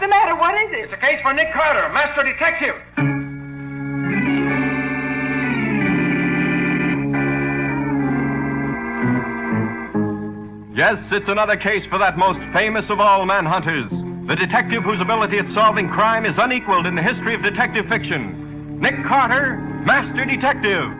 the matter? What is it? It's a case for Nick Carter, master detective. Yes, it's another case for that most famous of all manhunters, the detective whose ability at solving crime is unequaled in the history of detective fiction. Nick Carter, Master Detective.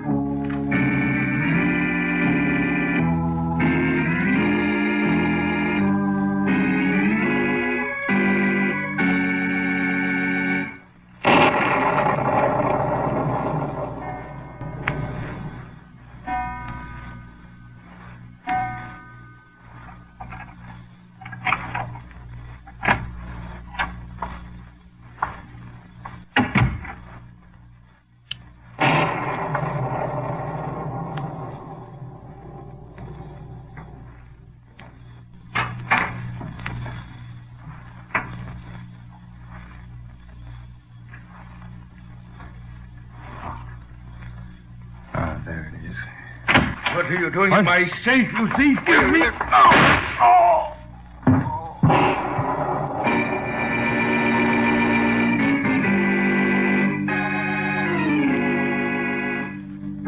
What are you doing in my safe, you thief? Give me... Oh!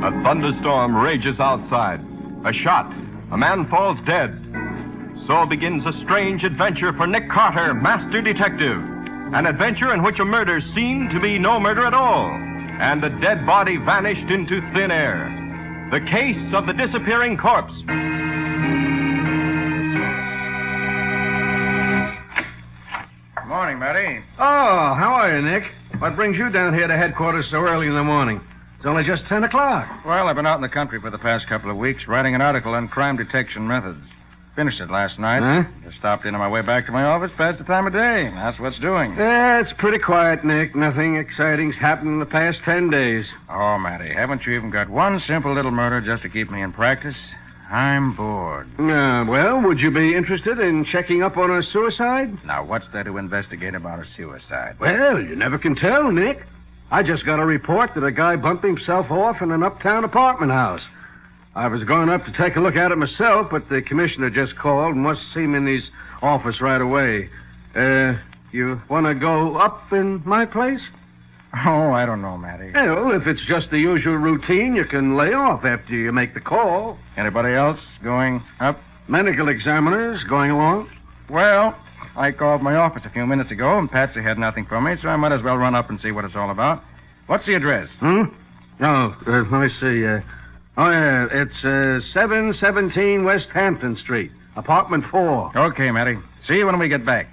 A thunderstorm rages outside. A shot. A man falls dead. So begins a strange adventure for Nick Carter, Master Detective. An adventure in which a murder seemed to be no murder at all, and the dead body vanished into thin air. The case of the disappearing corpse. Morning, Matty. Oh, how are you, Nick? What brings you down here to headquarters so early in the morning? It's only just 10 o'clock. Well, I've been out in the country for the past couple of weeks writing an article on crime detection methods. Finished it last night. Huh? Just stopped in on my way back to my office past the time of day. That's what's doing. Yeah, it's pretty quiet, Nick. Nothing exciting's happened in the past 10 days. Oh, Matty, haven't you even got one simple little murder just to keep me in practice? I'm bored. Well, would you be interested in checking up on a suicide? Now, what's there to investigate about a suicide? Well, you never can tell, Nick. I just got a report that a guy bumped himself off in an uptown apartment house. I was going up to take a look at it myself, but the commissioner just called and wants to see me in his office right away. You want to go up in my place? Oh, I don't know, Matty. Well, if it's just the usual routine, you can lay off after you make the call. Anybody else going up? Medical examiners going along? Well, I called my office a few minutes ago, and Patsy had nothing for me, so I might as well run up and see what it's all about. What's the address? Let me see. Yeah, it's 717 West Hampton Street, apartment 4. Okay, Matty. See you when we get back.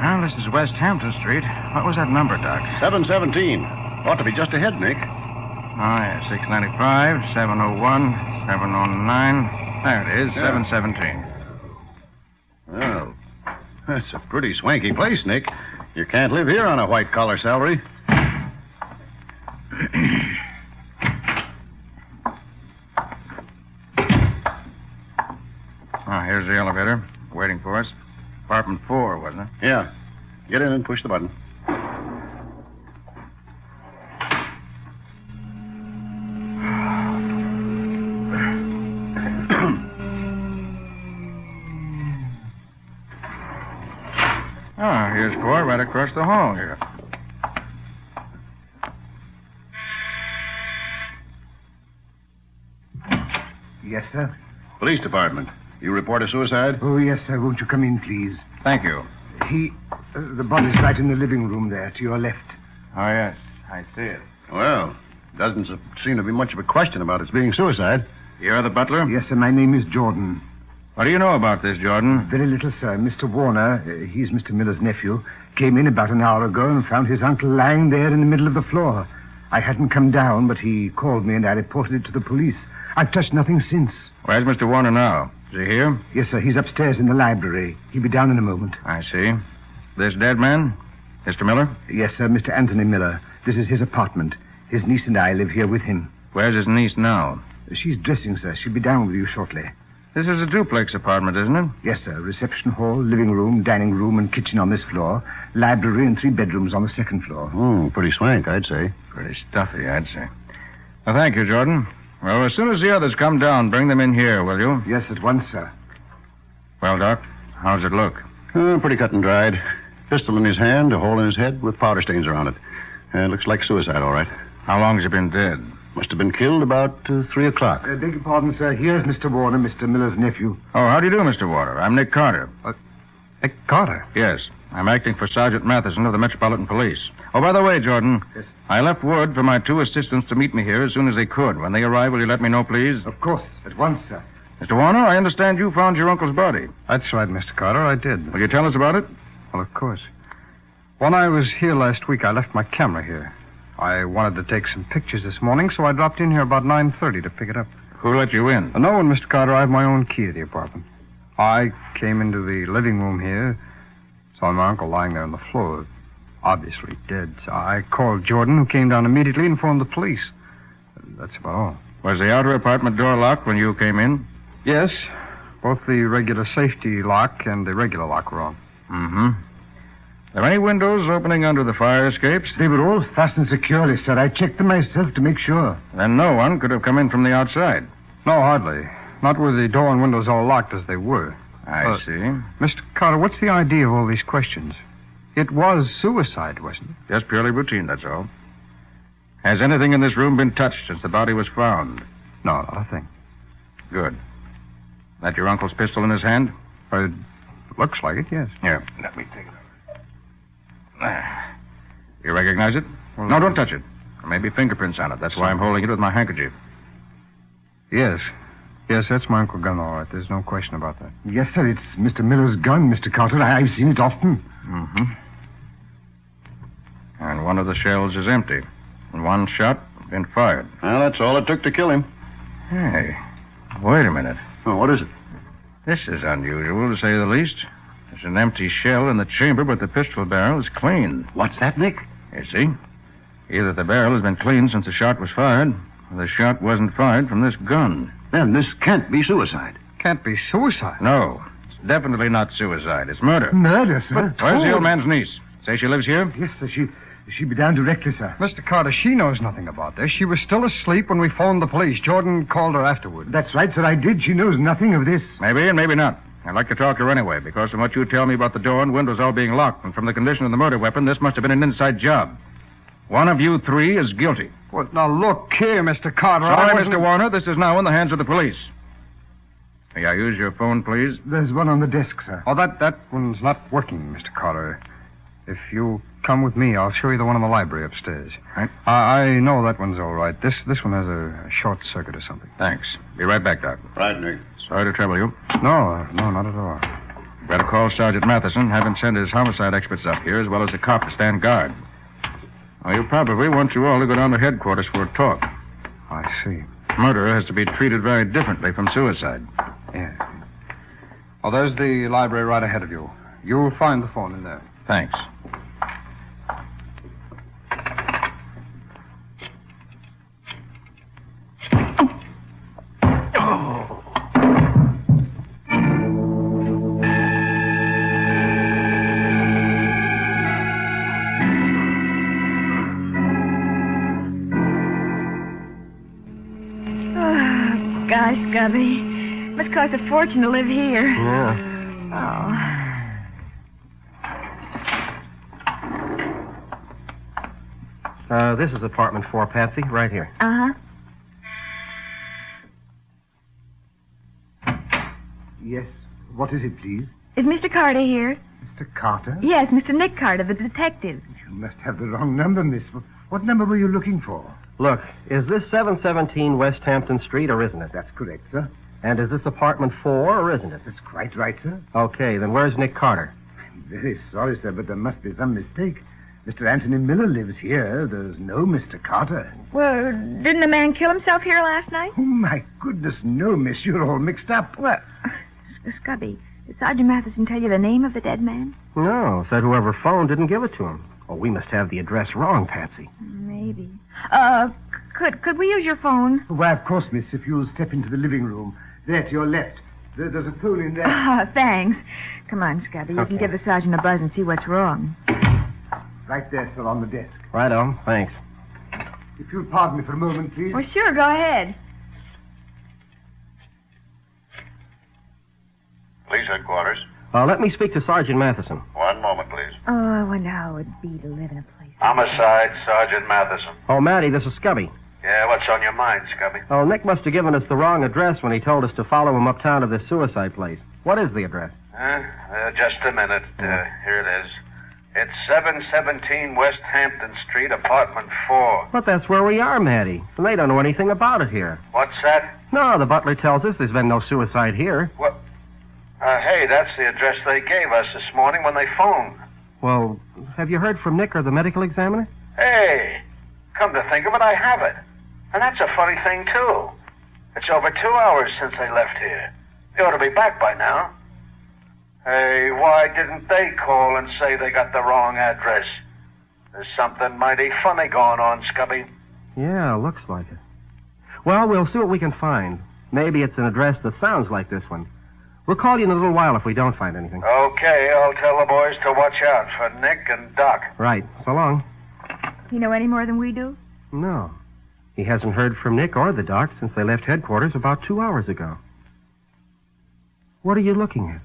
Well, this is West Hampton Street. What was that number, Doc? 717. Ought to be just ahead, Nick. Oh, yeah, 695, 701, 709. There it is, Yeah. 717. Well, that's a pretty swanky place, Nick. You can't live here on a white-collar salary. Oh, here's the elevator, waiting for us. Apartment 4, wasn't it? Yeah. Get in and push the button. Oh, here's 4 right across the hall here. Yes, sir. Police department. You report a suicide? Oh, yes, sir. Won't you come in, please? Thank you. The body's right in the living room there, to your left. Oh, yes, I see it. Well, doesn't seem to be much of a question about its being suicide. You're the butler? Yes, sir. My name is Jordan. What do you know about this, Jordan? Very little, sir. Mr. Warner, he's Mr. Miller's nephew, came in about an hour ago and found his uncle lying there in the middle of the floor. I hadn't come down, but he called me and I reported it to the police. I've touched nothing since. Where's Mr. Warner now? Is he here? Yes, sir. He's upstairs in the library. He'll be down in a moment. I see. This dead man? Mr. Miller? Yes, sir. Mr. Anthony Miller. This is his apartment. His niece and I live here with him. Where's his niece now? She's dressing, sir. She'll be down with you shortly. This is a duplex apartment, isn't it? Yes, sir. Reception hall, living room, dining room, and kitchen on this floor. Library and 3 bedrooms on the second floor. Pretty swank, I'd say. Pretty stuffy, I'd say. Thank you, Jordan. Well, as soon as the others come down, bring them in here, will you? Yes, at once, sir. Well, Doc, how's it look? Pretty cut and dried. Pistol in his hand, a hole in his head with powder stains around it. Looks like suicide, all right. How long has he been dead? Must have been killed about 3 o'clock. Beg your pardon, sir. Here's Mr. Warner, Mr. Miller's nephew. Oh, how do you do, Mr. Warner? I'm Nick Carter. Nick Carter? Yes, I'm acting for Sergeant Matheson of the Metropolitan Police. Oh, by the way, Jordan, Yes. I left word for my 2 assistants to meet me here as soon as they could. When they arrive, will you let me know, please? Of course, at once, sir. Mr. Warner, I understand you found your uncle's body. That's right, Mr. Carter. I did. Will you tell us about it? Well, of course. When I was here last week, I left my camera here. I wanted to take some pictures this morning, so I dropped in here about 9:30 to pick it up. Who let you in? No one, Mr. Carter. I have my own key to the apartment. I came into the living room here, saw my uncle lying there on the floor, obviously dead. So I called Jordan, who came down immediately and phoned the police. That's about all. Was the outer apartment door locked when you came in? Yes, both the regular safety lock and the regular lock were on. Mm-hmm. Are there any windows opening under the fire escapes? They were all fastened securely, sir. I checked them myself to make sure. Then no one could have come in from the outside. No, hardly. Not with the door and windows all locked as they were. I see. Mr. Carter, what's the idea of all these questions? It was suicide, wasn't it? Just purely routine, that's all. Has anything in this room been touched since the body was found? No, not a thing. Good. That your uncle's pistol in his hand? It looks like it, yes. Here, let me take it over. You recognize it? Well, No, don't touch it. There may be fingerprints on it. That's why I'm holding it with my handkerchief. Yes. Yes, that's my Uncle Gun, all right. There's no question about that. Yes, sir. It's Mr. Miller's gun, Mr. Carter. I've seen it often. Mm-hmm. And one of the shells is empty. And one shot been fired. Well, that's all it took to kill him. Hey, wait a minute. Oh, what is it? This is unusual, to say the least. There's an empty shell in the chamber, but the pistol barrel is clean. What's that, Nick? You see? Either the barrel has been cleaned since the shot was fired, or the shot wasn't fired from this gun. Then this can't be suicide. Can't be suicide. No, it's definitely not suicide. It's murder. Murder, sir. Where's the old man's niece? Say she lives here? Yes, sir. She'll be down directly, sir. Mr. Carter, she knows nothing about this. She was still asleep when we phoned the police. Jordan called her afterward. That's right, sir. I did. She knows nothing of this. Maybe and maybe not. I'd like to talk to her anyway, because from what you tell me about the door and windows all being locked, and from the condition of the murder weapon, this must have been an inside job. One of you 3 is guilty. Well, now, look here, Mr. Carter. I Sorry, wasn't- Mr. Warner. This is now in the hands of the police. May I use your phone, please? There's one on the desk, sir. Oh, that one's not working, Mr. Carter. If you come with me, I'll show you the one in the library upstairs. Right. I know that one's all right. This one has a short circuit or something. Thanks. Be right back, Doc. Right, Nick. Sorry to trouble you. No, not at all. Better call Sergeant Matheson, have him send his homicide experts up here, as well as a cop to stand guard. Well, he'll probably want you all to go down to headquarters for a talk. I see. Murder has to be treated very differently from suicide. Yeah. Oh, there's the library right ahead of you. You'll find the phone in there. Thanks. Gosh, Scubby. Must cost a fortune to live here. Yeah. Oh. This is apartment 4, Patsy, right here. Uh-huh. Yes. What is it, please? Is Mr. Carter here? Mr. Carter? Yes, Mr. Nick Carter, the detective. You must have the wrong number, miss. What number were you looking for? Look, is this 717 West Hampton Street, or isn't it? That's correct, sir. And is this apartment 4, or isn't it? That's quite right, sir. Okay, then where's Nick Carter? I'm very sorry, sir, but there must be some mistake. Mr. Anthony Miller lives here. There's no Mr. Carter. Well, didn't a man kill himself here last night? Oh, my goodness, no, miss. You're all mixed up. Well, Scubby, did Sergeant Matheson tell you the name of the dead man? No, said whoever phoned didn't give it to him. Oh, we must have the address wrong, Patsy. Maybe. Could we use your phone? Why, of course, miss, if you'll step into the living room. There, to your left. There's a phone in there. Thanks. Come on, Scubby. You can give the sergeant a buzz and see what's wrong. Right there, sir, on the desk. Righto, thanks. If you'll pardon me for a moment, please. Well, sure, go ahead. Police headquarters. Let me speak to Sergeant Matheson. One moment, please. Oh, I wonder how it'd be to live in a place. Homicide, Sergeant Matheson. Oh, Matty, this is Scubby. Yeah, what's on your mind, Scubby? Oh, Nick must have given us the wrong address when he told us to follow him uptown to this suicide place. What is the address? Just a minute. Here it is. It's 717 West Hampton Street, apartment 4. But that's where we are, Matty. And they don't know anything about it here. What's that? No, the butler tells us there's been no suicide here. What? Hey, that's the address they gave us this morning when they phoned. Well, have you heard from Nick or the medical examiner? Hey, come to think of it, I have it. And that's a funny thing, too. It's over 2 hours since they left here. They ought to be back by now. Hey, why didn't they call and say they got the wrong address? There's something mighty funny going on, Scubby. Yeah, looks like it. Well, we'll see what we can find. Maybe it's an address that sounds like this one. We'll call you in a little while if we don't find anything. Okay, I'll tell the boys to watch out for Nick and Doc. Right. So long. You know any more than we do? No. He hasn't heard from Nick or the doc since they left headquarters about 2 hours ago. What are you looking at?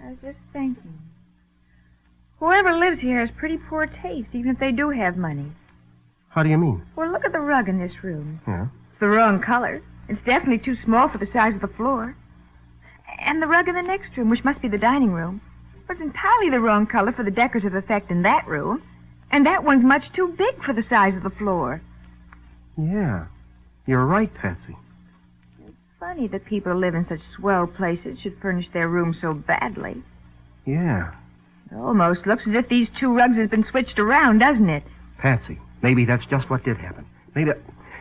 I was just thinking. Whoever lives here has pretty poor taste, even if they do have money. How do you mean? Well, look at the rug in this room. Yeah? It's the wrong color. It's definitely too small for the size of the floor. And the rug in the next room, which must be the dining room, was entirely the wrong color for the decorative effect in that room. And that one's much too big for the size of the floor. Yeah. You're right, Patsy. It's funny that people who live in such swell places should furnish their rooms so badly. Yeah. It almost looks as if these two rugs have been switched around, doesn't it? Patsy, maybe that's just what did happen. Maybe...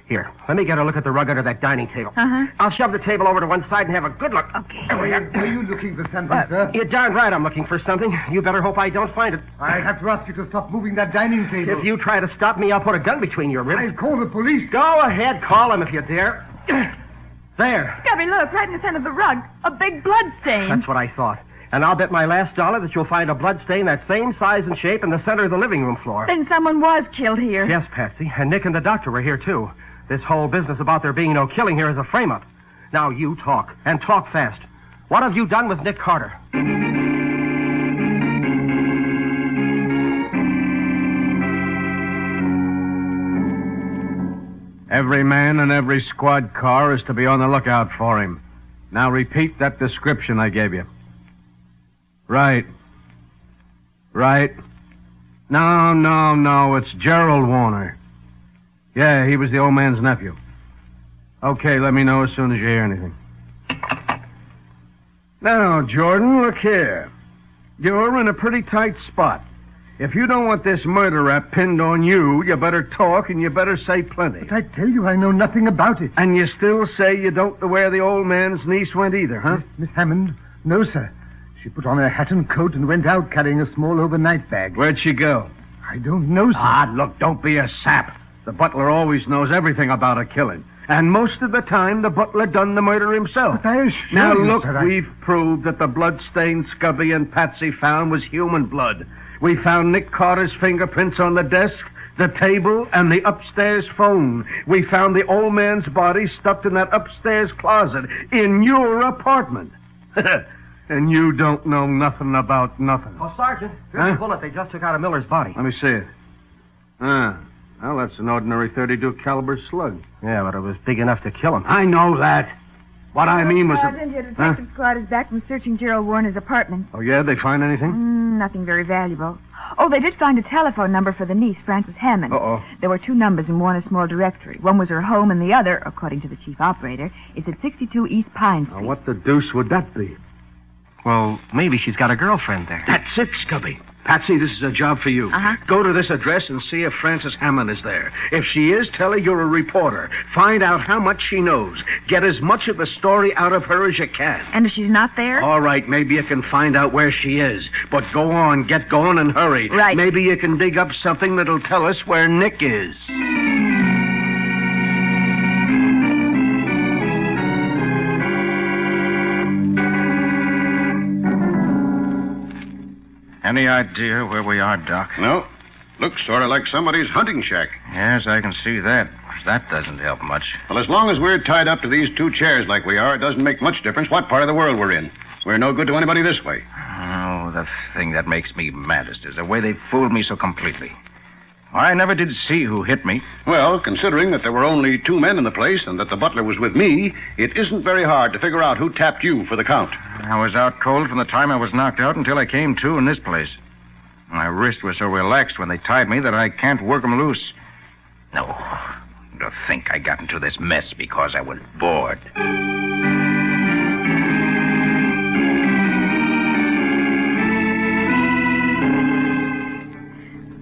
Here, let me get a look at the rug under that dining table. Uh-huh. I'll shove the table over to one side and have a good look. Okay. Are you looking for something, sir? You're darn right I'm looking for something. You better hope I don't find it. I have to ask you to stop moving that dining table. If you try to stop me, I'll put a gun between your ribs. I'll call the police. Go ahead, call them if you dare. There. Scubby, look, right in the center of the rug. A big blood stain. That's what I thought. And I'll bet my last dollar that you'll find a blood stain that same size and shape in the center of the living room floor. Then someone was killed here. Yes, Patsy. And Nick and the doctor were here, too. This whole business about there being no killing here is a frame-up. Now you talk, and talk fast. What have you done with Nick Carter? Every man in every squad car is to be on the lookout for him. Now repeat that description I gave you. Right. No, it's Gerald Warner. Yeah, he was the old man's nephew. Okay, let me know as soon as you hear anything. Now, Jordan, look here. You're in a pretty tight spot. If you don't want this murder rap pinned on you, you better talk and you better say plenty. But I tell you, I know nothing about it. And you still say you don't know where the old man's niece went either, huh? Miss Hammond? No, sir. She put on her hat and coat and went out carrying a small overnight bag. Where'd she go? I don't know, sir. Look, don't be a sap. The butler always knows everything about a killing. And most of the time, the butler done the murder himself. But I assure Now, you, look, sir, we've proved that the blood-stained Scubby and Patsy found was human blood. We found Nick Carter's fingerprints on the desk, the table, and the upstairs phone. We found the old man's body stuffed in that upstairs closet in your apartment. And you don't know nothing about nothing. Oh, Sergeant, here's the bullet they just took out of Miller's body. Let me see it. Well, that's an ordinary .32 caliber slug. Yeah, but it was big enough to kill him. I know that. What I mean was... Sergeant, your detective squad is back from searching Gerald Warner's apartment. Oh, yeah? They find anything? Nothing very valuable. Oh, they did find a telephone number for the niece, Frances Hammond. Uh-oh. There were two numbers in one, a small directory. One was her home, and the other, according to the chief operator, is at 62 East Pine Street. Now, what the deuce would that be? Well, maybe she's got a girlfriend there. That's it, Scubby. Patsy, this is a job for you. Uh-huh. Go to this address and see if Frances Hammond is there. If she is, tell her you're a reporter. Find out how much she knows. Get as much of the story out of her as you can. And if she's not there? All right, maybe you can find out where she is. But go on, get going and hurry. Right. Maybe you can dig up something that'll tell us where Nick is. Any idea where we are, Doc? No. Looks sort of like somebody's hunting shack. Yes, I can see that. That doesn't help much. Well, as long as we're tied up to these two chairs like we are, it doesn't make much difference what part of the world we're in. We're no good to anybody this way. Oh, the thing that makes me maddest is the way they fooled me so completely. I never did see who hit me. Well, considering that there were only 2 men in the place and that the butler was with me, it isn't very hard to figure out who tapped you for the count. I was out cold from the time I was knocked out until I came to in this place. My wrist was so relaxed when they tied me that I can't work 'em loose. No, to think I got into this mess because I was bored.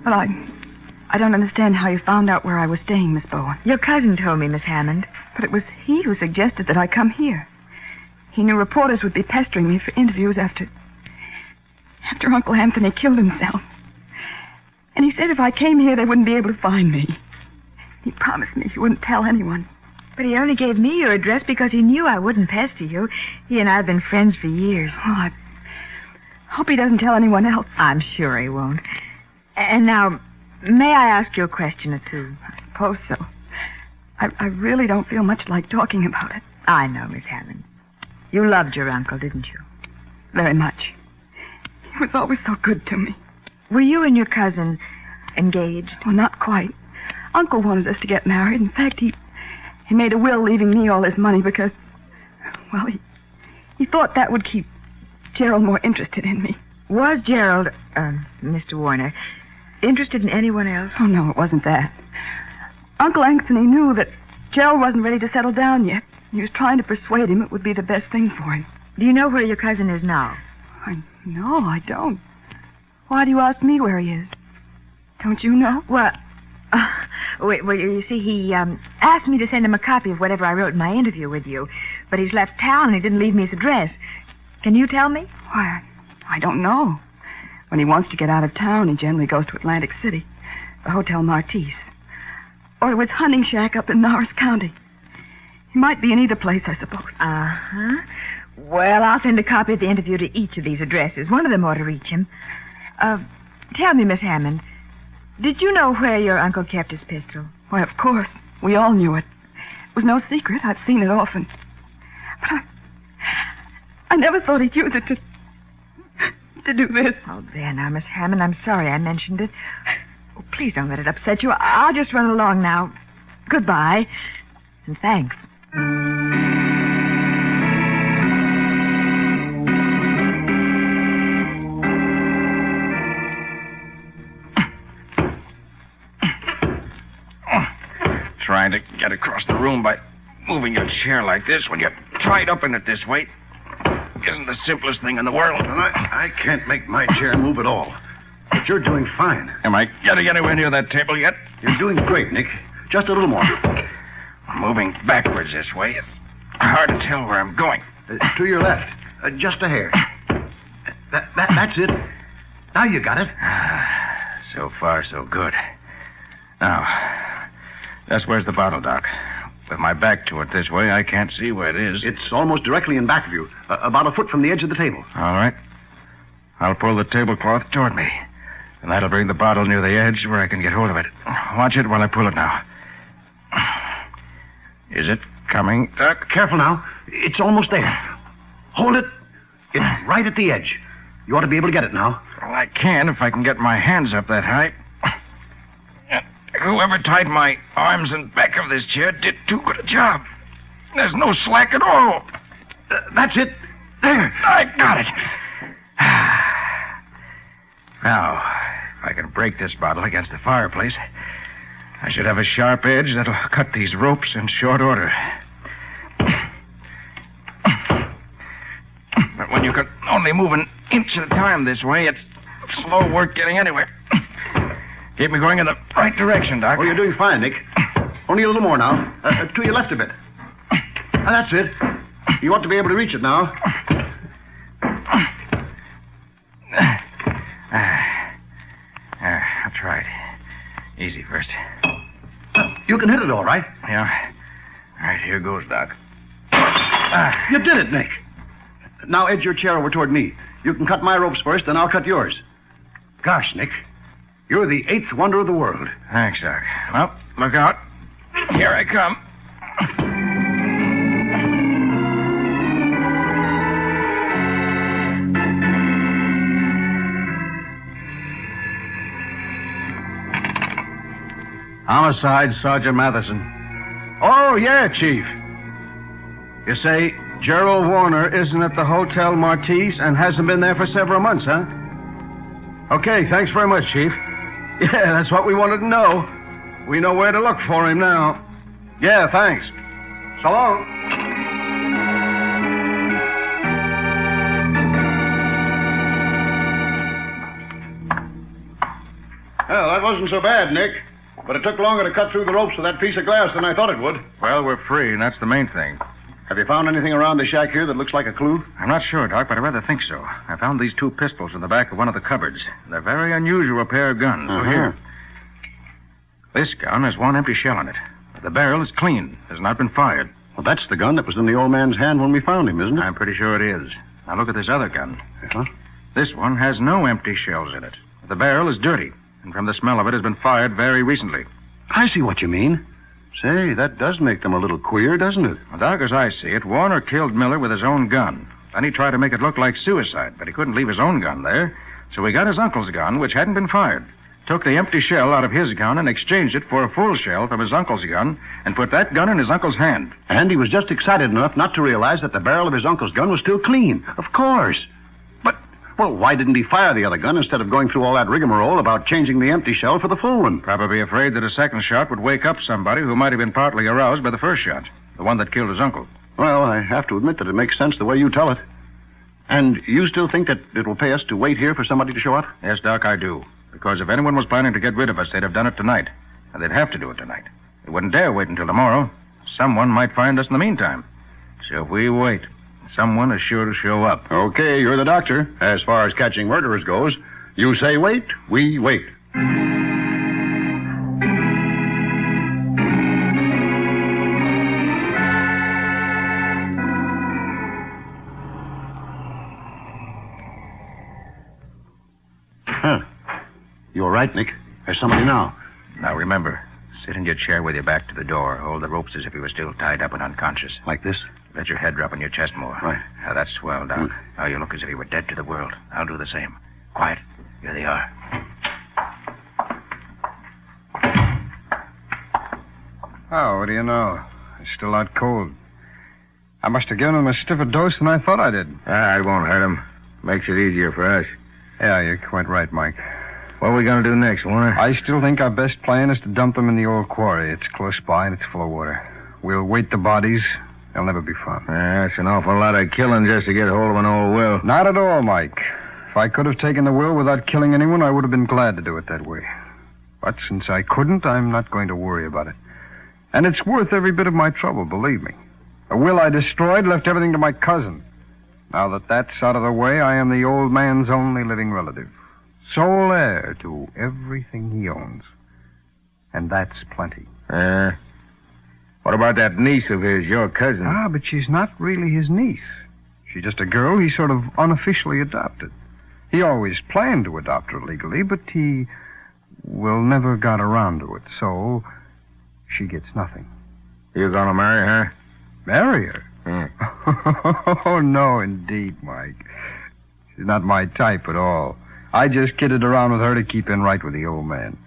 Well, I don't understand how you found out where I was staying, Miss Bowen. Your cousin told me, Miss Hammond. But it was he who suggested that I come here. He knew reporters would be pestering me for interviews after Uncle Anthony killed himself. And he said if I came here, they wouldn't be able to find me. He promised me he wouldn't tell anyone. But he only gave me your address because he knew I wouldn't pester you. He and I have been friends for years. Oh, I hope he doesn't tell anyone else. I'm sure he won't. And now, may I ask you a question or two? I suppose so. I really don't feel much like talking about it. I know, Miss Hammond. You loved your uncle, didn't you? Very much. He was always so good to me. Were you and your cousin engaged? Well, not quite. Uncle wanted us to get married. In fact, he made a will leaving me all his money because, well, he thought that would keep Gerald more interested in me. Was Gerald, Mr. Warner, interested in anyone else? Oh, no, it wasn't that. Uncle Anthony knew that Gerald wasn't ready to settle down yet. He was trying to persuade him it would be the best thing for him. Do you know where your cousin is now? No, I don't. Why do you ask me where he is? Don't you know? Well, you see, he asked me to send him a copy of whatever I wrote in my interview with you. But he's left town and he didn't leave me his address. Can you tell me? Why, I don't know. When he wants to get out of town, he generally goes to Atlantic City, the Hotel Martise, or to his hunting shack up in Norris County. He might be in either place, I suppose. Uh-huh. Well, I'll send a copy of the interview to each of these addresses. One of them ought to reach him. Tell me, Miss Hammond, did you know where your uncle kept his pistol? Why, of course. We all knew it. It was no secret. I've seen it often. But I never thought he'd use it to do this. Oh, there now, Miss Hammond. I'm sorry I mentioned it. Oh, please don't let it upset you. I'll just run along now. Goodbye. And thanks. Trying to get across the room by moving your chair like this when you're tied up in it this way isn't the simplest thing in the world. Well, I can't make my chair move at all. But you're doing fine. Am I getting anywhere near that table yet? You're doing great, Nick. Just a little more. I'm moving backwards this way. It's hard to tell where I'm going. To your left. Just a hair. That's it. Now you got it. So far, so good. Now, just where's the bottle, Doc? With my back to it this way, I can't see where it is. It's almost directly in back of you. About a foot from the edge of the table. All right. I'll pull the tablecloth toward me. And that'll bring the bottle near the edge where I can get hold of it. Watch it while I pull it now. Is it coming, Doc? Careful now. It's almost there. Hold it. It's right at the edge. You ought to be able to get it now. Well, I can if I can get my hands up that high. Whoever tied my arms and back of this chair did too good a job. There's no slack at all. That's it. There. I got it. Now, if I can break this bottle against the fireplace, I should have a sharp edge that'll cut these ropes in short order. But when you can only move an inch at a time this way, it's slow work getting anywhere. Keep me going in the right direction, Doc. Oh, you're doing fine, Nick. Only a little more now. To your left a bit. That's it. You ought to be able to reach it now. I'll try it. Easy first. You can hit it all right. Yeah. All right, here goes, Doc. You did it, Nick. Now edge your chair over toward me. You can cut my ropes first, then I'll cut yours. Gosh, Nick. You're the 8th wonder of the world. Thanks, Doc. Well, look out. Here I come. Homicide, Sergeant Matheson. Oh, yeah, Chief. You say Gerald Warner isn't at the Hotel Martise and hasn't been there for several months, huh? Okay, thanks very much, Chief. Yeah, that's what we wanted to know. We know where to look for him now. Yeah, thanks. So long. Well, that wasn't so bad, Nick. But it took longer to cut through the ropes of that piece of glass than I thought it would. Well, we're free, and that's the main thing. Have you found anything around the shack here that looks like a clue? I'm not sure, Doc, but I rather think so. I found these 2 pistols in the back of one of the cupboards. They're a very unusual pair of guns. Uh-huh. Here. This gun has 1 empty shell in it. The barrel is clean. Has not been fired. Well, that's the gun that was in the old man's hand when we found him, isn't it? I'm pretty sure it is. Now look at this other gun. Huh? This one has no empty shells in it. The barrel is dirty, and from the smell of it has been fired very recently. I see what you mean. Say, that does make them a little queer, doesn't it? Well, Doc, as I see it, Warner killed Miller with his own gun. Then he tried to make it look like suicide, but he couldn't leave his own gun there. So he got his uncle's gun, which hadn't been fired, took the empty shell out of his gun and exchanged it for a full shell from his uncle's gun, and put that gun in his uncle's hand. And he was just excited enough not to realize that the barrel of his uncle's gun was still clean. Of course. But, well, why didn't he fire the other gun instead of going through all that rigmarole about changing the empty shell for the full one? Probably afraid that a second shot would wake up somebody who might have been partly aroused by the first shot, the one that killed his uncle. Well, I have to admit that it makes sense the way you tell it. And you still think that it will pay us to wait here for somebody to show up? Yes, Doc, I do. Because if anyone was planning to get rid of us, they'd have done it tonight. And they'd have to do it tonight. They wouldn't dare wait until tomorrow. Someone might find us in the meantime. So if we wait, someone is sure to show up. Okay, you're the doctor. As far as catching murderers goes, you say wait, we wait. Huh. You're right, Nick. There's somebody now. Now remember, sit in your chair with your back to the door. Hold the ropes as if you were still tied up and unconscious. Like this? Let your head drop on your chest more. Right. Now, that's swell, Doc. Now you look as if you were dead to the world. I'll do the same. Quiet. Here they are. Oh, what do you know? It's still out cold. I must have given him a stiffer dose than I thought I did. I won't hurt him. Makes it easier for us. Yeah, you're quite right, Mike. What are we going to do next, Warner? I still think our best plan is to dump them in the old quarry. It's close by and it's full of water. We'll weight the bodies. They'll never be found. That's an awful lot of killing just to get hold of an old will. Not at all, Mike. If I could have taken the will without killing anyone, I would have been glad to do it that way. But since I couldn't, I'm not going to worry about it. And it's worth every bit of my trouble, believe me. A will I destroyed left everything to my cousin. Now that that's out of the way, I am the old man's only living relative. Sole heir to everything he owns. And that's plenty. What about that niece of his, your cousin? Ah, but she's not really his niece. She's just a girl he sort of unofficially adopted. He always planned to adopt her legally, but he, well, never got around to it. So she gets nothing. You gonna marry her? Marry her? Oh, no, indeed, Mike. She's not my type at all. I just kidded around with her to keep in right with the old man.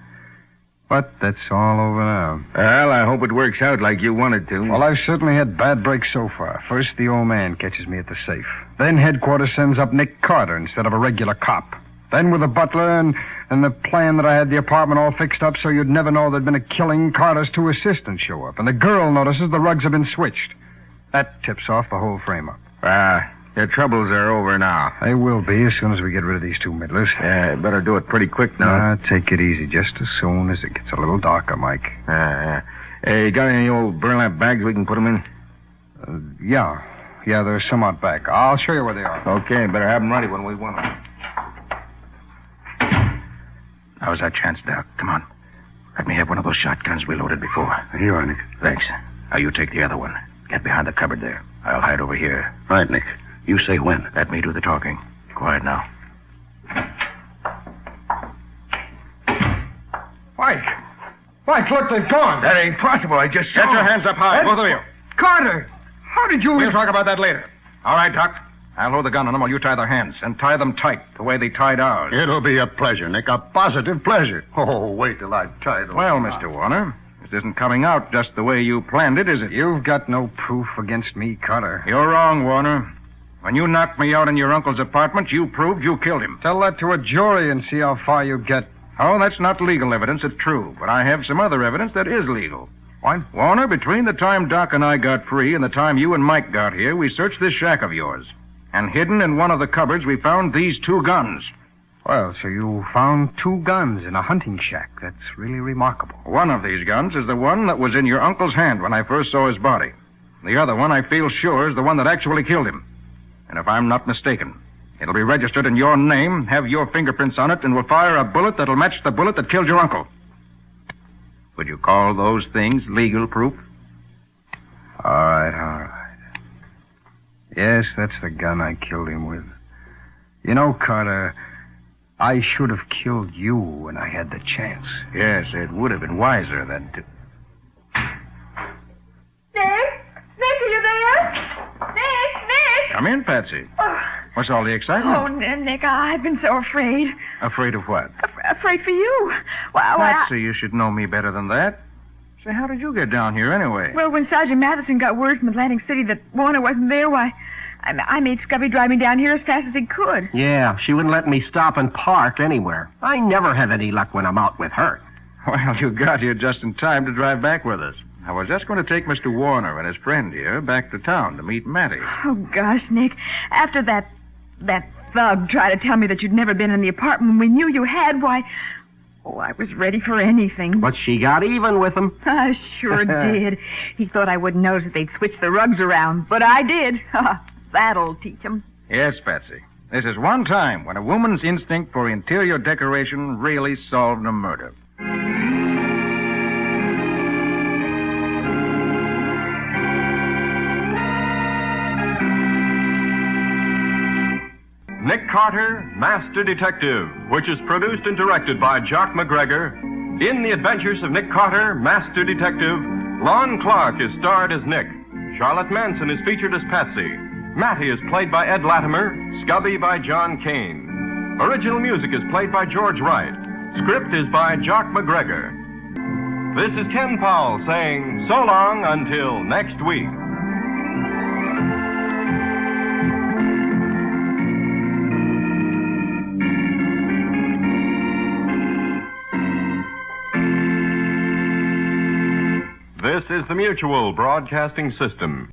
But that's all over now. Well, I hope it works out like you wanted to. Well, I've certainly had bad breaks so far. First, the old man catches me at the safe. Then headquarters sends up Nick Carter instead of a regular cop. Then with the butler and the plan that I had the apartment all fixed up so you'd never know there'd been a killing, Carter's 2 assistants show up. And the girl notices the rugs have been switched. That tips off the whole frame-up. Your troubles are over now. They will be as soon as we get rid of these 2 middlers. Yeah, better do it pretty quick now. Take it easy just as soon as it gets a little darker, Mike. Hey, you got any old burlap bags we can put them in? Yeah, there's some out back. I'll show you where they are. Okay, better have them ready when we want them. Now's our chance, Doc. Come on. Let me have one of those shotguns we loaded before. Here you are, Nick. Thanks. Now you take the other one. Get behind the cupboard there. I'll hide over here. Right, Nick. You say when. Let me do the talking. Quiet now. Mike! Mike, look, they've gone. That ain't possible. I just saw. Get your hands up high, both of you. Carter! How did you... We'll talk about that later. All right, Doc. I'll hold the gun on them while you tie their hands. And tie them tight, the way they tied ours. It'll be a pleasure, Nick. A positive pleasure. Oh, wait till I tie them. Well, Mr. Warner, this isn't coming out just the way you planned it, is it? You've got no proof against me, Carter. You're wrong, Warner. When you knocked me out in your uncle's apartment, you proved you killed him. Tell that to a jury and see how far you get. Oh, that's not legal evidence, it's true. But I have some other evidence that is legal. What? Warner, between the time Doc and I got free and the time you and Mike got here, we searched this shack of yours. And hidden in one of the cupboards, we found these 2 guns. Well, so you found 2 guns in a hunting shack. That's really remarkable. One of these guns is the one that was in your uncle's hand when I first saw his body. The other one, I feel sure, is the one that actually killed him. And if I'm not mistaken, it'll be registered in your name, have your fingerprints on it, and will fire a bullet that'll match the bullet that killed your uncle. Would you call those things legal proof? All right. Yes, that's the gun I killed him with. You know, Carter, I should have killed you when I had the chance. Yes, it would have been wiser than to... Nick? Nick, are you there? Nick! Come in, Patsy. Oh, What's all the excitement? oh Nick, I've been so afraid. Afraid of what? Afraid for you. Why, Patsy, you should know me better than that. Say, how did you get down here anyway? Well, when Sergeant Matheson got word from Atlantic City that Warner wasn't there, why, I made Scubby drive me down here as fast as he could. Yeah, she wouldn't let me stop and park anywhere. I never have any luck when I'm out with her. Well, you got here just in time to drive back with us. I was just going to take Mr. Warner and his friend here back to town to meet Mattie. Oh, gosh, Nick. After that thug tried to tell me that you'd never been in the apartment when we knew you had, why... Oh, I was ready for anything. But she got even with him. I sure did. He thought I wouldn't notice that they'd switch the rugs around, but I did. That'll teach him. Yes, Patsy. This is one time when a woman's instinct for interior decoration really solved a murder. Nick Carter, Master Detective, which is produced and directed by Jock McGregor. In The Adventures of Nick Carter, Master Detective, Lon Clark is starred as Nick. Charlotte Manson is featured as Patsy. Mattie is played by Ed Latimer. Scubby by John Kane. Original music is played by George Wright. Script is by Jock McGregor. This is Ken Powell saying so long until next week. This is the Mutual Broadcasting System.